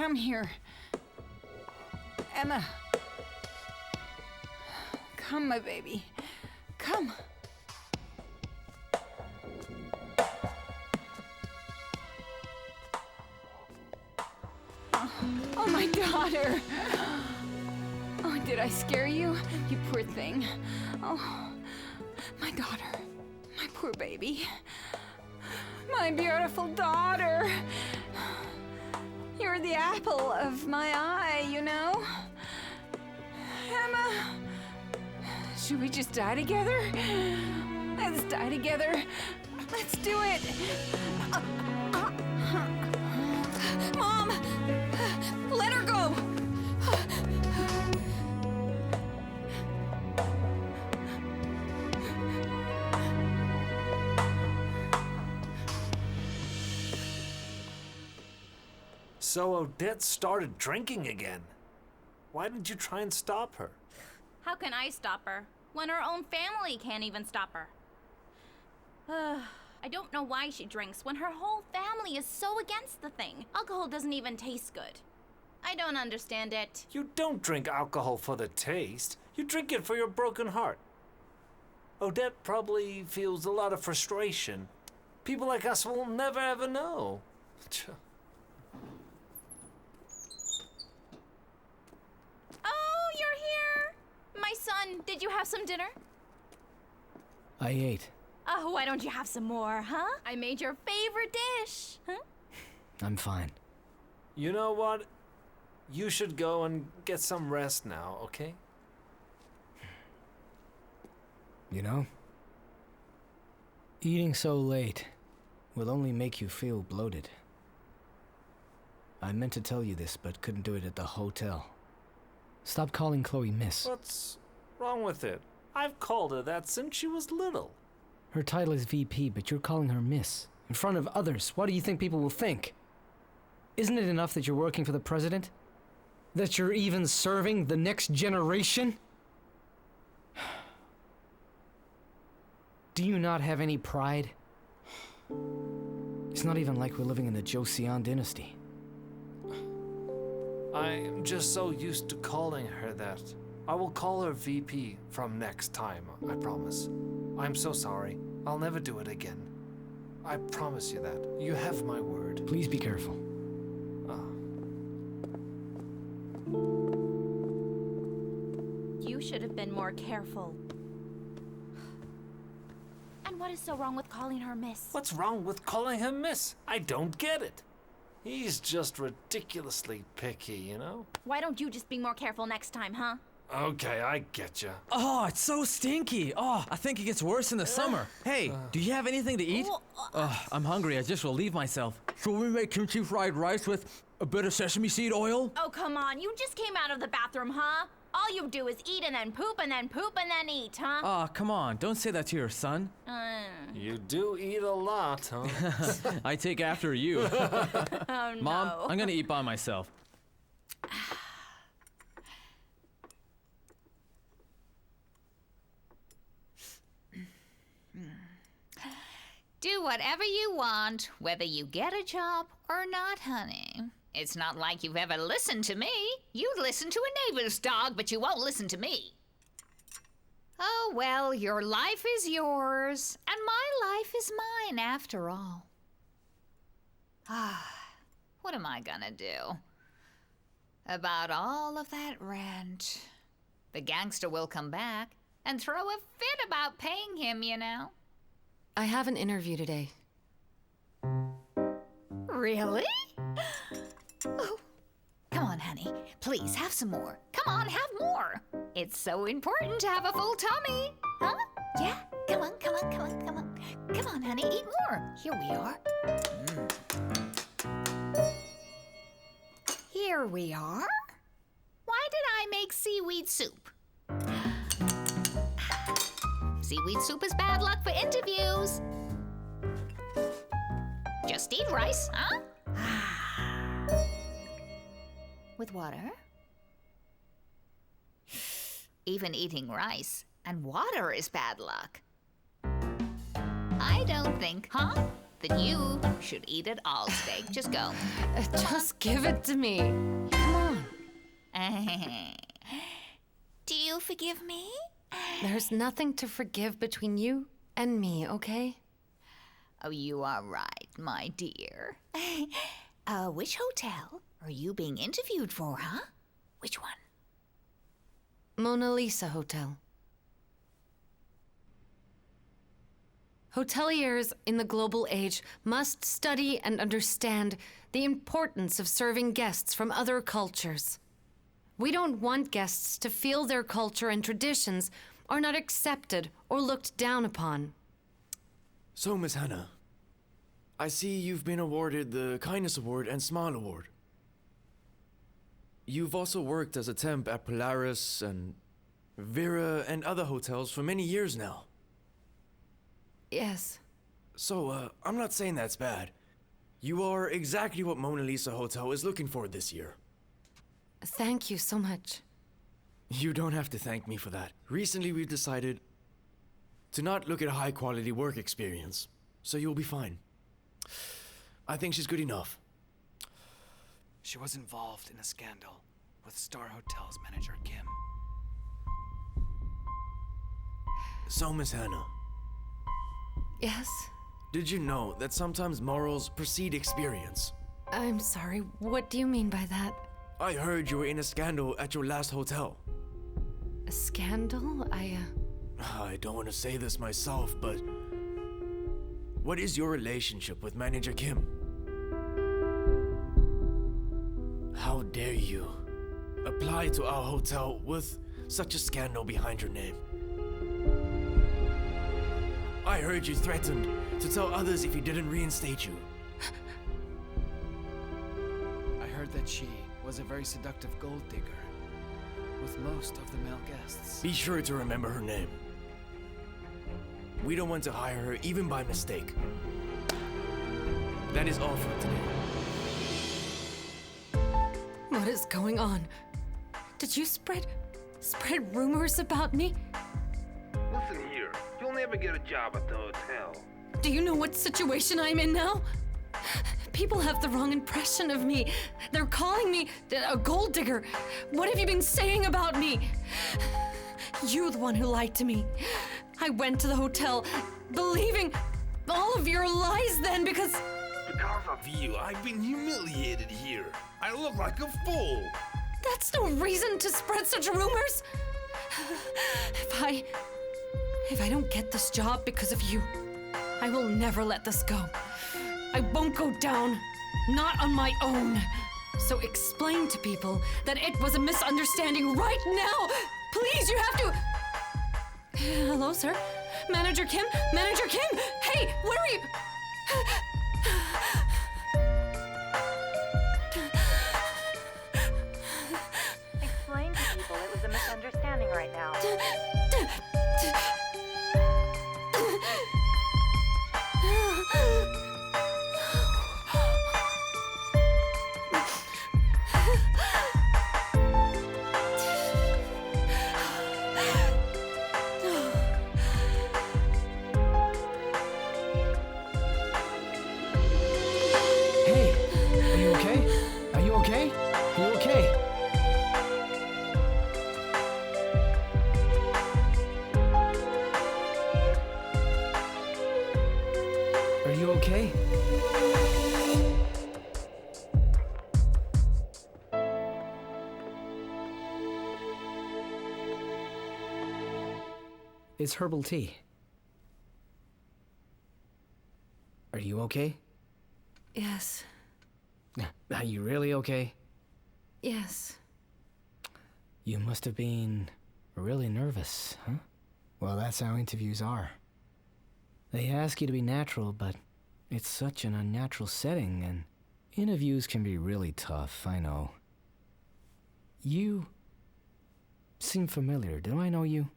come here. Emma. Come, my baby. Come. Oh, my daughter. Oh, did I scare you? You poor thing. Oh, my daughter. My poor baby. My beautiful daughter. You're the apple of my eye, you know? Emma. Should we just die together? Let's die together. Let's do it. Mom, let her go. So Odette started drinking again. Why didn't you try and stop her? How can I stop her when her own family can't even stop her? I don't know why she drinks when her whole family is so against the thing. Alcohol doesn't even taste good. I don't understand it. You don't drink alcohol for the taste. You drink it for your broken heart. Odette probably feels a lot of frustration. People like us will never ever know. Oh, you're here! My son, did you have some dinner? I ate. Oh, why don't you have some more, huh? I made your favorite dish, huh? I'm fine. You know what? You should go and get some rest now, okay? You know, eating so late will only make you feel bloated. I meant to tell you this, but couldn't do it at the hotel. Stop calling Chloe Miss. What's wrong with it? I've called her that since she was little. Her title is VP, but you're calling her Miss. In front of others. What do you think people will think? Isn't it enough that you're working for the president? That you're even serving the next generation? Do you not have any pride? It's not even like we're living in the Joseon dynasty. I'm just so used to calling her that. I will call her VP from next time, I promise. I'm so sorry. I'll never do it again. I promise you that. You have my word. Please be careful. You should have been more careful. And what is so wrong with calling her Miss? What's wrong with calling him Miss? I don't get it. He's just ridiculously picky, you know? Why don't you just be more careful next time, huh? Okay, I get you. Oh, it's so stinky. Oh, I think it gets worse in the summer. Hey, do you have anything to eat? I'm hungry. I just relieved myself. Shall we make kimchi fried rice with a bit of sesame seed oil? Oh, come on. You just came out of the bathroom, huh? All you do is eat and then poop and then poop and then eat, huh? Oh, come on. Don't say that to your son. You do eat a lot, huh? I take after you. Oh, no. Mom, I'm gonna eat by myself. Do whatever you want, whether you get a job or not, honey. It's not like you've ever listened to me. You'd listen to a neighbor's dog, but you won't listen to me. Oh, well, your life is yours, and my life is mine, after all. What am I gonna do about all of that rent? The gangster will come back and throw a fit about paying him, you know. I have an interview today. Really? Oh. Come on, honey. Please, have some more. Come on, have more. It's so important to have a full tummy. Huh? Yeah? Come on, come on, come on, come on. Come on, honey, eat more. Here we are. Here we are. Why did I make seaweed soup? Seaweed soup is bad luck for interviews. Just eat rice, huh? With water? Even eating rice and water is bad luck. I don't think, then you should eat it all today. Just go. Just give it to me. Come on. Do you forgive me? There's nothing to forgive between you and me, okay? Oh, you are right, my dear. Which hotel are you being interviewed for, huh? Which one? Mona Lisa Hotel. Hoteliers in the global age must study and understand the importance of serving guests from other cultures. We don't want guests to feel their culture and traditions are not accepted or looked down upon. So, Miss Hannah, I see you've been awarded the Kindness Award and Smile Award. You've also worked as a temp at Polaris and Vera and other hotels for many years now. Yes. So, I'm not saying that's bad. You are exactly what Mona Lisa Hotel is looking for this year. Thank you so much. You don't have to thank me for that. Recently, we've decided to not look at a high-quality work experience, so you'll be fine. I think she's good enough. She was involved in a scandal with Star Hotel's manager Kim. So, Miss Hannah, Yes? did you know that sometimes morals precede experience? I'm sorry, what do you mean by that? I heard you were in a scandal at your last hotel. A scandal? I don't want to say this myself, but what is your relationship with Manager Kim? How dare you apply to our hotel with such a scandal behind your name? I heard you threatened to tell others if he didn't reinstate you. I heard that she was a very seductive gold digger with most of the male guests. Be sure to remember her name. We don't want to hire her even by mistake. That is all for today. What is going on? Did you spread rumors about me? Listen here, you'll never get a job at the hotel. Do you know what situation I'm in now? People have the wrong impression of me. They're calling me a gold digger. What have you been saying about me? You're the one who lied to me. I went to the hotel believing all of your lies then because of you, I've been humiliated here. I look like a fool. that's no reason to spread such rumors. If I don't get this job because of you, I will never let this go. I won't go down, not on my own. So explain to people that it was a misunderstanding right now. Please, you have to. Hello, sir. Manager Kim? Manager Kim! Hey, where are you? Explain to people it was a misunderstanding right now. It's herbal tea. Are you okay? Yes. Are you really okay? Yes. You must have been really nervous, huh? Well, that's how interviews are. They ask you to be natural, but it's such an unnatural setting, and interviews can be really tough, I know. You seem familiar. Do I know you?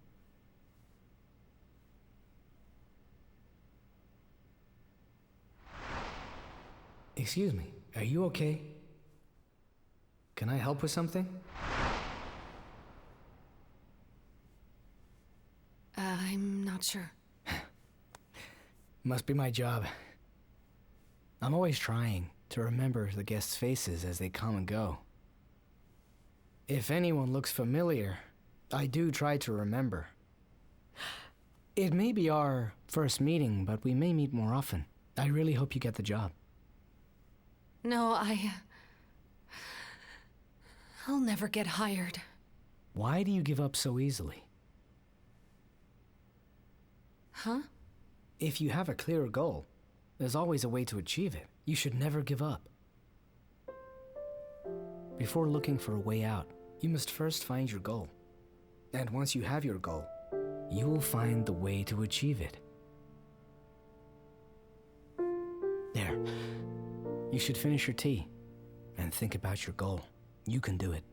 Excuse me, are you okay? Can I help with something? I'm not sure. Must be my job. I'm always trying to remember the guests' faces as they come and go. If anyone looks familiar, I do try to remember. It may be our first meeting, but we may meet more often. I really hope you get the job. No, I'll never get hired. Why do you give up so easily? Huh? If you have a clear goal, there's always a way to achieve it. You should never give up. Before looking for a way out, you must first find your goal. And once you have your goal, you will find the way to achieve it. There. You should finish your tea and think about your goal. You can do it.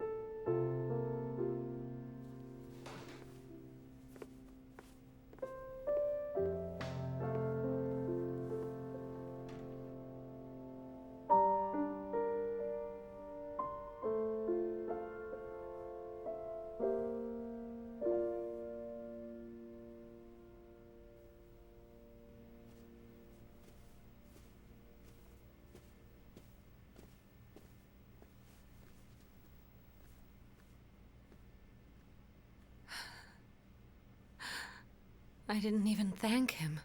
I didn't even thank him.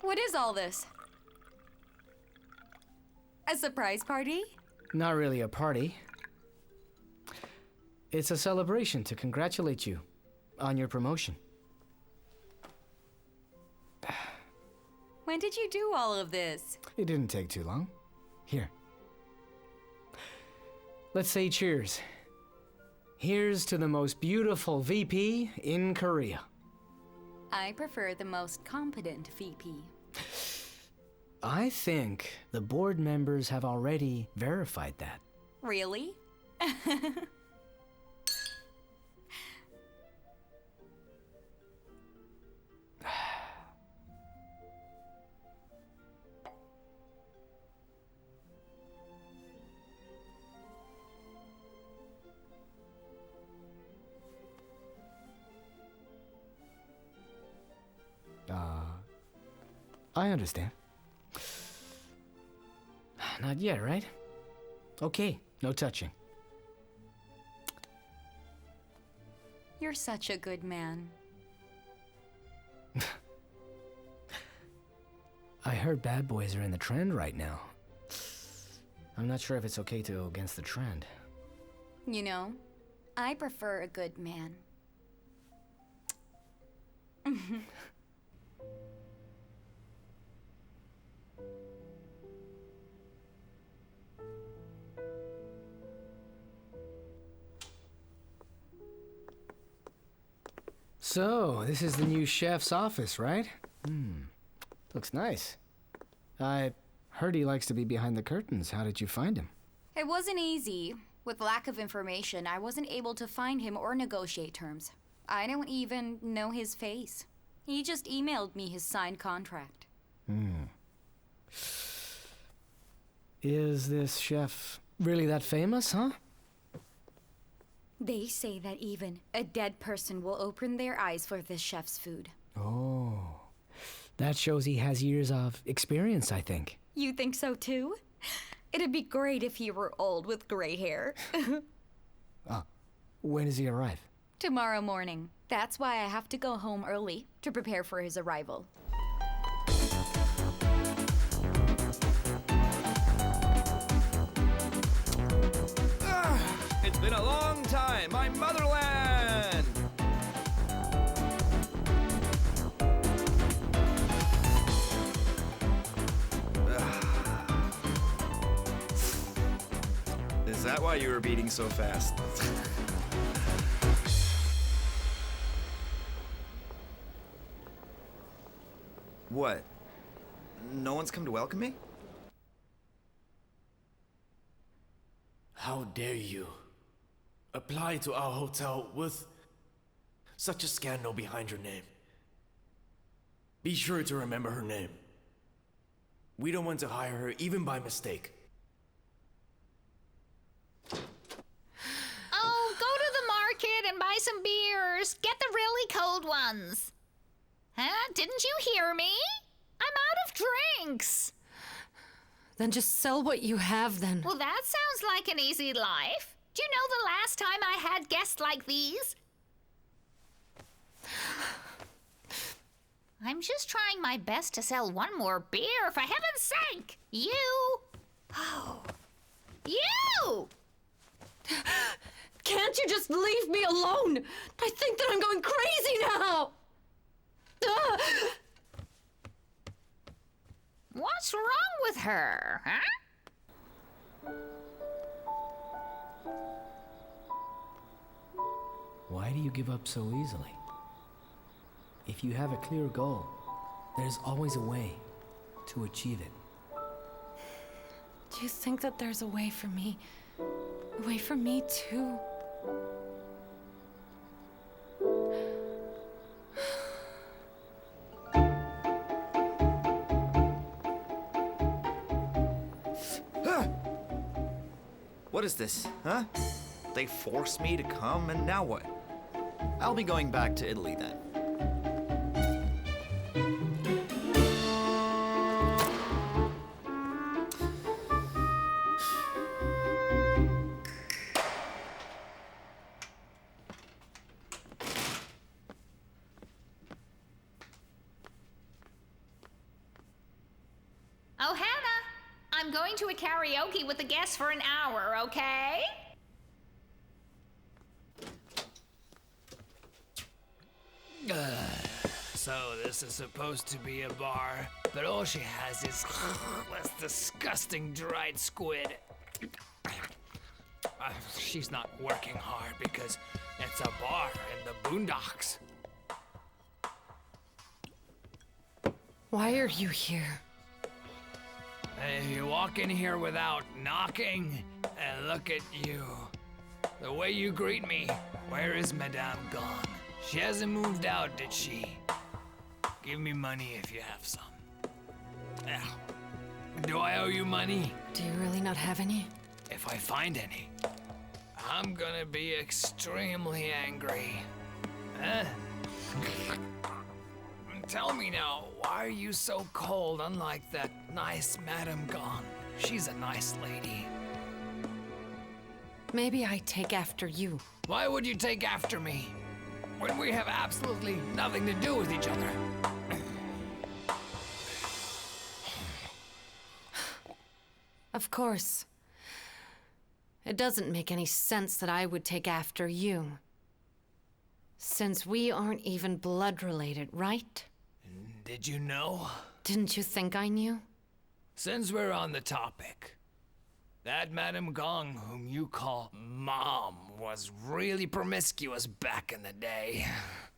What is all this? A surprise party? Not really a party. It's a celebration to congratulate you on your promotion. When did you do all of this? It didn't take too long. Here. Let's say cheers. Here's to the most beautiful VP in Korea. I prefer the most competent VP. I think the board members have already verified that. Really? I understand. Not yet, right? Okay, no touching. You're such a good man. I heard bad boys are in the trend right now. I'm not sure if it's okay to go against the trend. You know, I prefer a good man. So, this is the new chef's office, right? Looks nice. I heard he likes to be behind the curtains. How did you find him? It wasn't easy. With lack of information, I wasn't able to find him or negotiate terms. I don't even know his face. He just emailed me his signed contract. Is this chef really that famous, huh? They say that even a dead person will open their eyes for this chef's food. Oh, that shows he has years of experience, I think. You think so too? It'd be great if he were old with gray hair. When does he arrive? Tomorrow morning. That's why I have to go home early to prepare for his arrival. It's been a long time, my motherland! Is that why you were beating so fast? What? No one's come to welcome me? How dare you apply to our hotel with such a scandal behind your name? Be sure to remember her name. We don't want to hire her even by mistake. Oh, go to the market and buy some beers. Get the really cold ones. Huh? Didn't you hear me? I'm out of drinks. Then just sell what you have then. Well, that sounds like an easy life. Do you know the last time I had guests like these? I'm just trying my best to sell one more beer, for heaven's sake! You! Oh. You! Can't you just leave me alone? I think that I'm going crazy now! What's wrong with her, huh? Why do you give up so easily? If you have a clear goal, there's always a way to achieve it. Do you think that there's a way for me? A way for me too? What is this, huh? They forced me to come, and now what? I'll be going back to Italy then. Oh, Hannah, I'm going to a karaoke with the guests for an hour, okay? So this is supposed to be a bar, but all she has is this disgusting dried squid. She's not working hard because it's a bar in the boondocks. Why are you here? Hey, you walk in here without knocking, and look at you. The way you greet me. Where is Madame gone? She hasn't moved out, did she? Give me money if you have some. Do I owe you money? Do you really not have any? If I find any, I'm gonna be extremely angry. Huh? Tell me now, why are you so cold, unlike that nice Madame Gone? She's a nice lady. Maybe I take after you. Why would you take after me when we have absolutely nothing to do with each other? Of course. It doesn't make any sense that I would take after you. Since we aren't even blood related, right? Did you know? Didn't you think I knew? Since we're on the topic, that Madame Gong, whom you call Mom, was really promiscuous back in the day.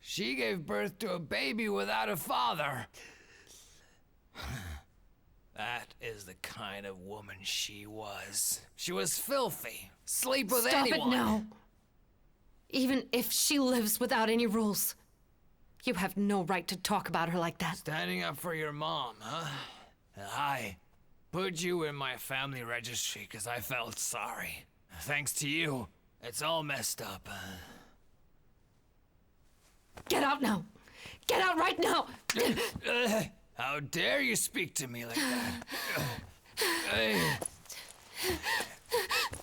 She gave birth to a baby without a father. That is the kind of woman she was. She was filthy. Sleep with anyone. Stop it now. Even if she lives without any rules, you have no right to talk about her like that. Standing up for your mom, huh? I put you in my family registry because I felt sorry. Thanks to you, it's all messed up. Get out now! Get out right now! How dare you speak to me like that?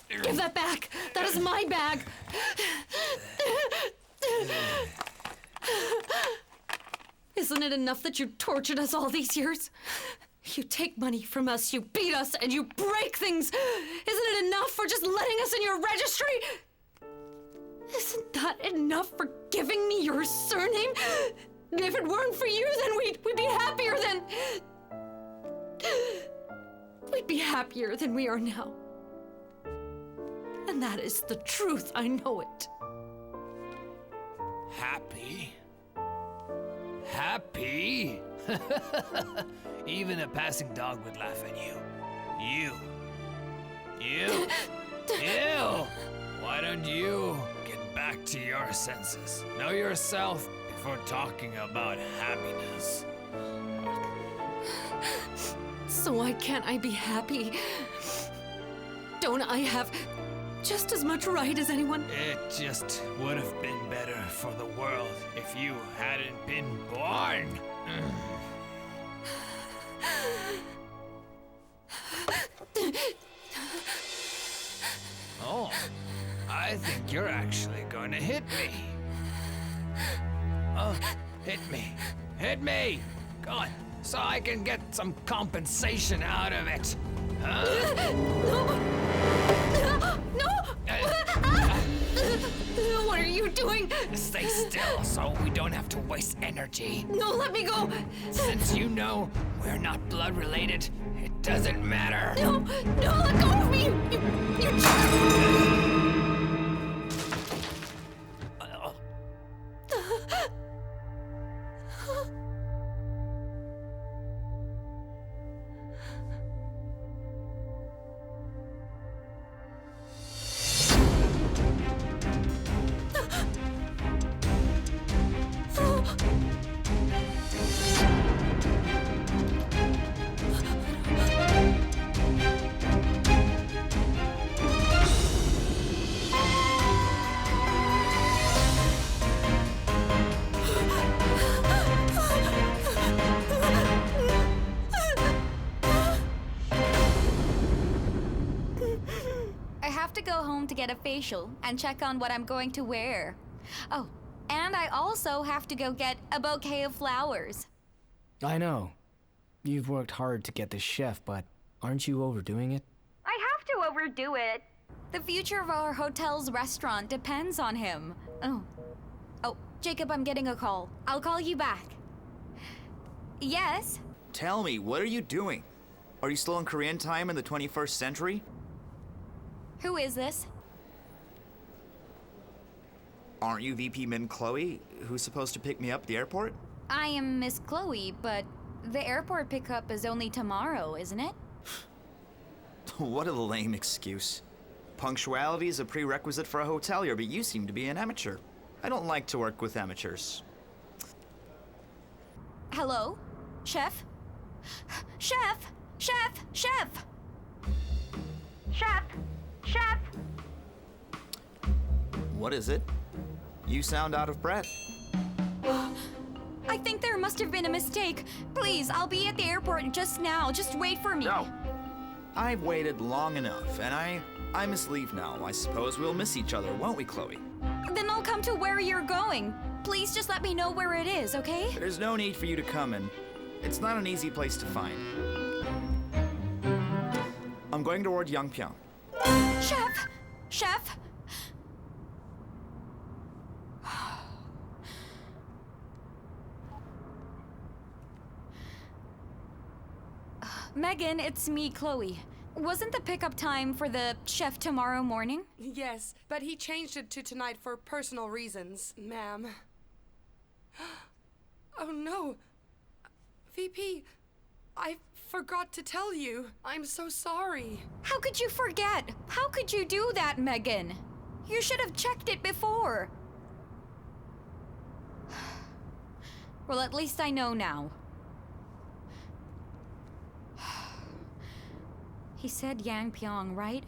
Give that back! That is my bag! Isn't it enough that you tortured us all these years? You take money from us, you beat us, and you break things! Isn't it enough for just letting us in your registry? Isn't that enough for giving me your surname? If it weren't for you, then we'd be happier than... We'd be happier than we are now. And that is the truth, I know it. Happy? Happy? Even a passing dog would laugh at you. You. Why don't you get back to your senses? Know yourself before talking about happiness. So why can't I be happy? Don't I have just as much right as anyone? It just would have been better for the world if you hadn't been born. Oh, I think you're actually going to hit me. Oh, hit me. Hit me! God, so I can get some compensation out of it. Huh? No! What are you doing? Stay still so we don't have to waste energy. No, let me go! Since you know we're not blood related, it doesn't matter. No, let go of me! You To get a facial and check on what I'm going to wear. Oh, and I also have to go get a bouquet of flowers. I know. You've worked hard to get this chef, but aren't you overdoing it? I have to overdo it. The future of our hotel's restaurant depends on him. Oh, Jacob, I'm getting a call. I'll call you back. Yes? Tell me, what are you doing? Are you still in Korean time in the 21st century? Who is this? Aren't you VP Min Chloe, who's supposed to pick me up at the airport? I am Miss Chloe, but the airport pickup is only tomorrow, isn't it? What a lame excuse. Punctuality is a prerequisite for a hotelier, but you seem to be an amateur. I don't like to work with amateurs. Hello? Chef? Chef! Chef! Chef! Chef! Chef! What is it? You sound out of breath. I think there must have been a mistake. Please, I'll be at the airport just now. Just wait for me. No. I've waited long enough, and I must leave now. I suppose we'll miss each other, won't we, Chloe? Then I'll come to where you're going. Please just let me know where it is, okay? There's no need for you to come, and it's not an easy place to find. I'm going toward Yangpyeong. Chef! Chef! Megan, it's me, Chloe. Wasn't the pickup time for the chef tomorrow morning? Yes, but he changed it to tonight for personal reasons, ma'am. Oh no. VP, I forgot to tell you. I'm so sorry. How could you forget? How could you do that, Megan? You should have checked it before. Well, at least I know now. He said Yangpyeong, right?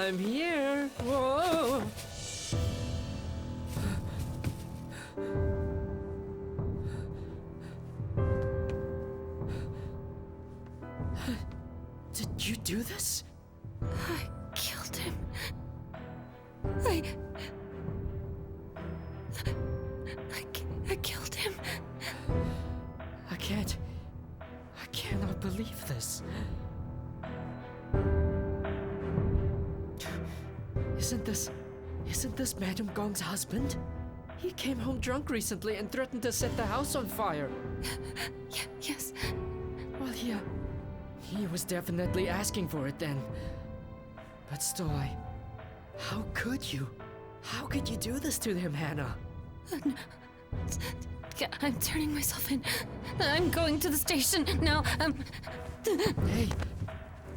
I'm here. Whoa. Did you do this? I killed him. I killed him. cannot believe this. Isn't this Madam Gong's husband? He came home drunk recently and threatened to set the house on fire. Yes. Well, he was definitely asking for it then. But still, how could you? How could you do this to him, Hannah? I'm turning myself in. I'm going to the station now. Hey,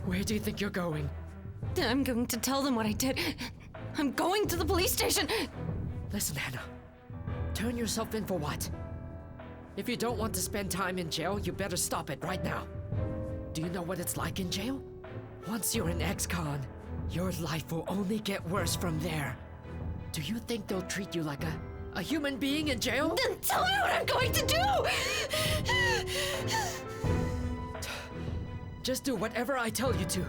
where do you think you're going? I'm going to tell them what I did. I'm going to the police station. Listen, Hannah. Turn yourself in for what? If you don't want to spend time in jail, you better stop it right now. Do you know what it's like in jail? Once you're an ex-con, your life will only get worse from there. Do you think they'll treat you like a human being in jail? Then tell me what I'm going to do! Just do whatever I tell you to.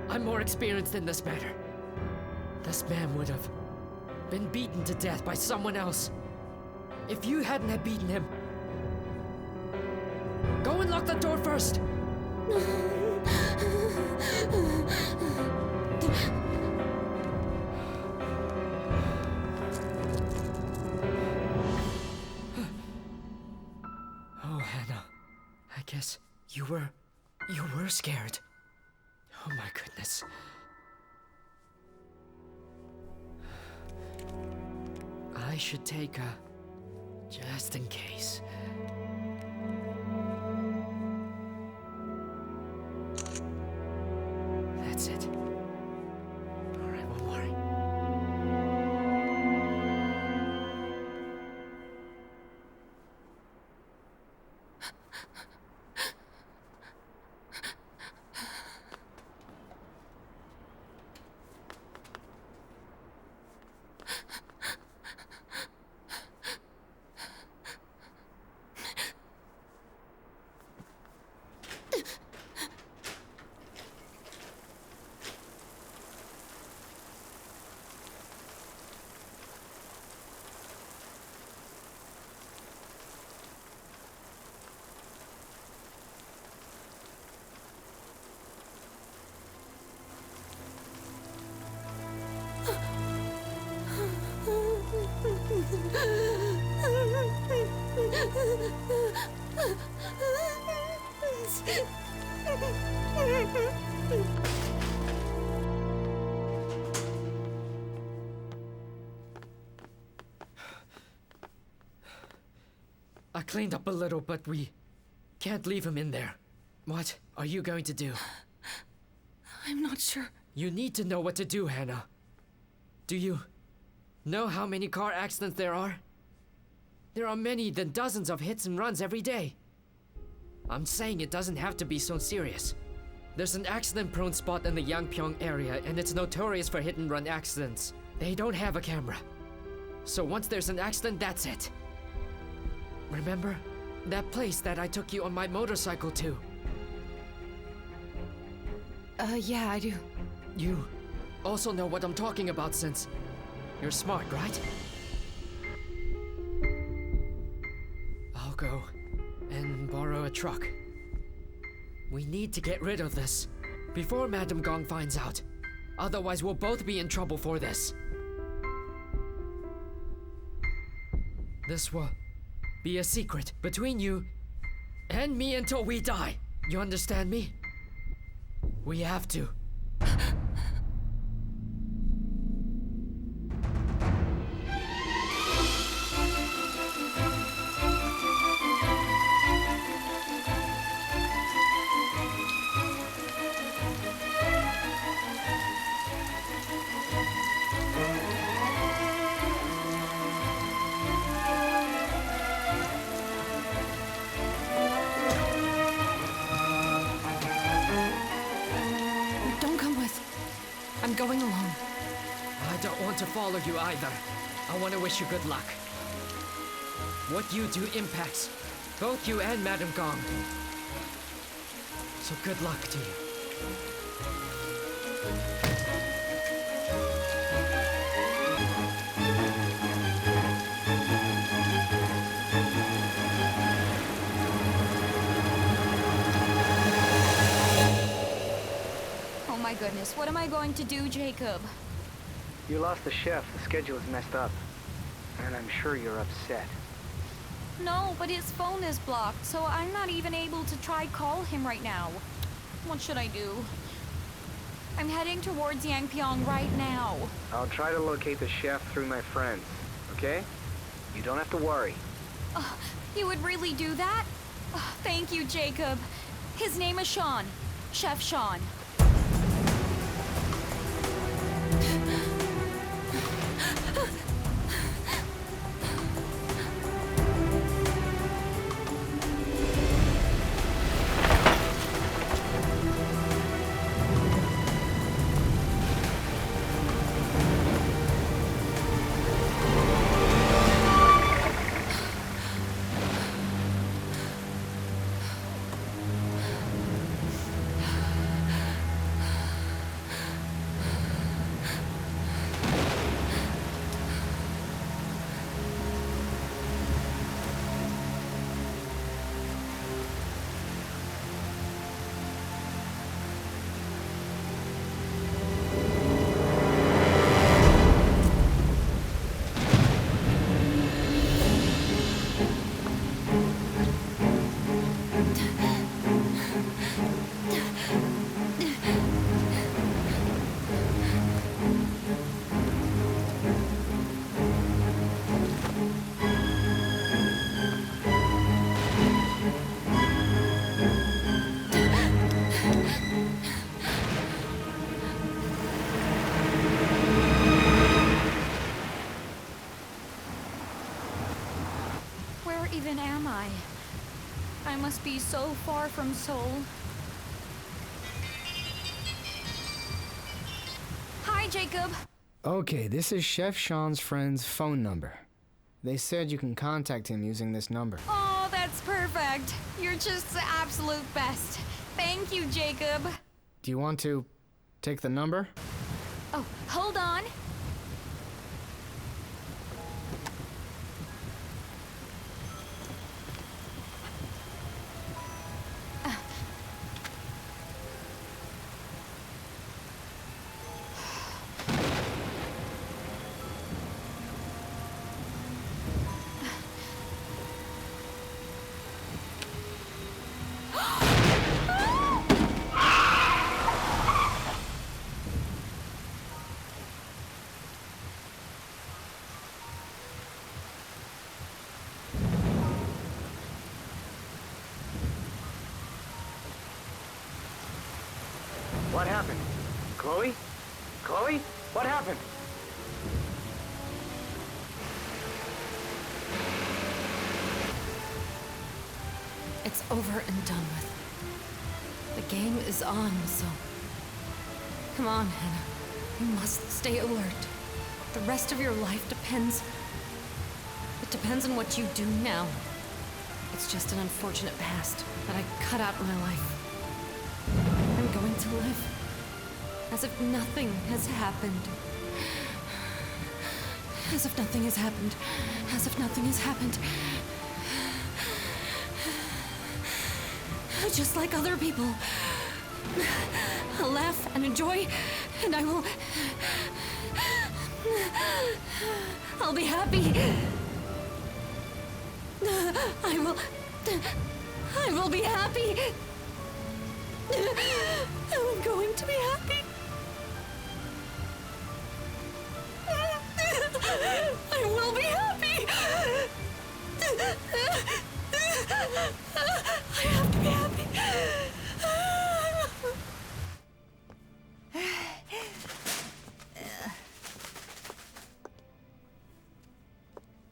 I'm more experienced in this matter. This man would have been beaten to death by someone else. If you hadn't have beaten him. Go and lock the door first! Oh, Hannah. I guess you were scared. Oh my goodness. I should take a... just in case. That's it. All right, one more. I cleaned up a little, but we can't leave him in there. What are you going to do? I'm not sure. You need to know what to do, Hannah. Do you know how many car accidents there are? There are many than dozens of hits and runs every day. I'm saying it doesn't have to be so serious. There's an accident-prone spot in the Yangpyeong area, and it's notorious for hit-and-run accidents. They don't have a camera. So once there's an accident, that's it. Remember that place that I took you on my motorcycle to? Yeah, I do. You also know what I'm talking about since you're smart, right? I'll go and borrow a truck. We need to get rid of this before Madam Gong finds out. Otherwise, we'll both be in trouble for this. This will be a secret between you and me until we die. You understand me? We have to. I'm going alone. I don't want to follow you either. I want to wish you good luck. What you do impacts both you and Madam Gong. So good luck to you. goodness, what am I going to do, Jacob? You lost the chef. The schedule is messed up. And I'm sure you're upset. No, but his phone is blocked, so I'm not even able to try call him right now. What should I do? I'm heading towards Yangpyeong right now. I'll try to locate the chef through my friends, okay? You don't have to worry. You would really do that? Thank you, Jacob. His name is Sean. Chef Sean. Even am I? I must be so far from Seoul. Hi, Jacob. Okay, this is Chef Sean's friend's phone number. They said you can contact him using this number. Oh, that's perfect. You're just the absolute best. Thank you, Jacob. Do you want to take the number? Oh, hold on. What happened? Chloe? Chloe? What happened? It's over and done with. The game is on, so... Come on, Hannah. You must stay alert. The rest of your life depends... It depends on what you do now. It's just an unfortunate past that I cut out of my life. I'm going to live as if nothing has happened. As if nothing has happened. As if nothing has happened. Just like other people. I'll laugh and enjoy, and I'll be happy. I will be happy. I'm going to be happy. I will be happy. I have to be happy.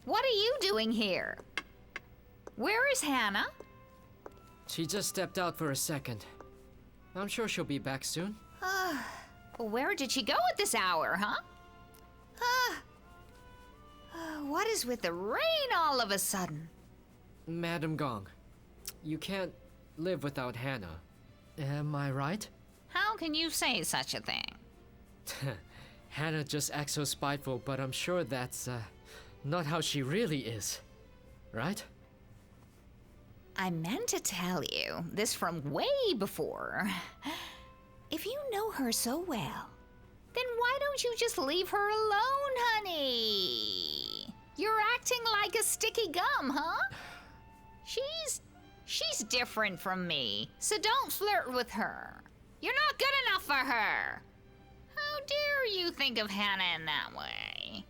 What are you doing here? Where is Hannah? She just stepped out for a second. I'm sure she'll be back soon. Where did she go at this hour, huh? What is with the rain all of a sudden? Madam Gong, you can't live without Hannah. Am I right? How can you say such a thing? Hannah just acts so spiteful, but I'm sure that's not how she really is. Right? I meant to tell you this from way before. If you know her so well, then why don't you just leave her alone, honey? You're acting like a sticky gum, huh? She's different from me, so don't flirt with her. You're not good enough for her. How dare you think of Hannah in that way?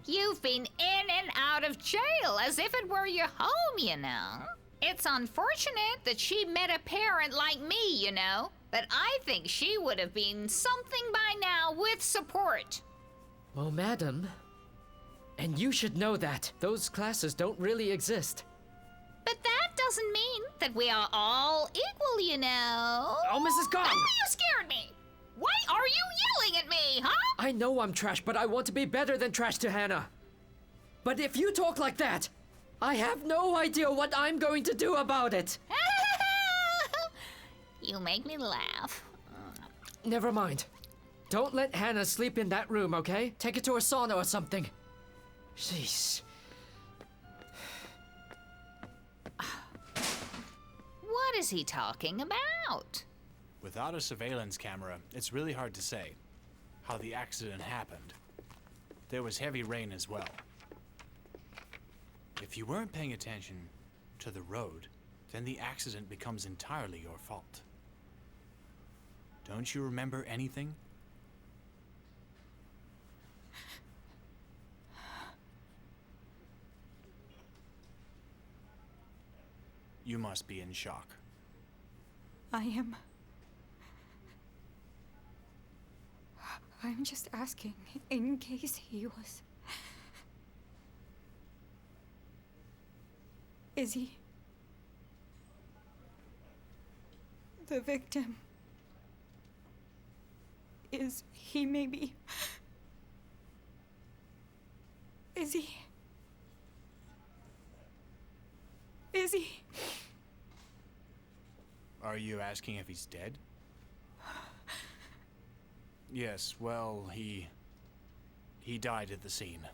You've been in and out of jail as if it were your home, you know. It's unfortunate that she met a parent like me, you know, but I think she would have been something by now with support. Well, madam, and you should know that those classes don't really exist. But that doesn't mean that we are all equal, you know. Oh, Mrs. Gong! Oh, you scared me! Why are you yelling at me, huh? I know I'm trash, but I want to be better than trash to Hannah. But if you talk like that, I have no idea what I'm going to do about it. You make me laugh. Never mind. Don't let Hannah sleep in that room, okay? Take her to a sauna or something. Jeez. What is he talking about? Without a surveillance camera, it's really hard to say how the accident happened. There was heavy rain as well. If you weren't paying attention to the road, then the accident becomes entirely your fault. Don't you remember anything? You must be in shock. I am. I'm just asking in case he was. Is he the victim? Is he maybe? Is he? Is he? Are you asking if he's dead? Yes, well, he died at the scene.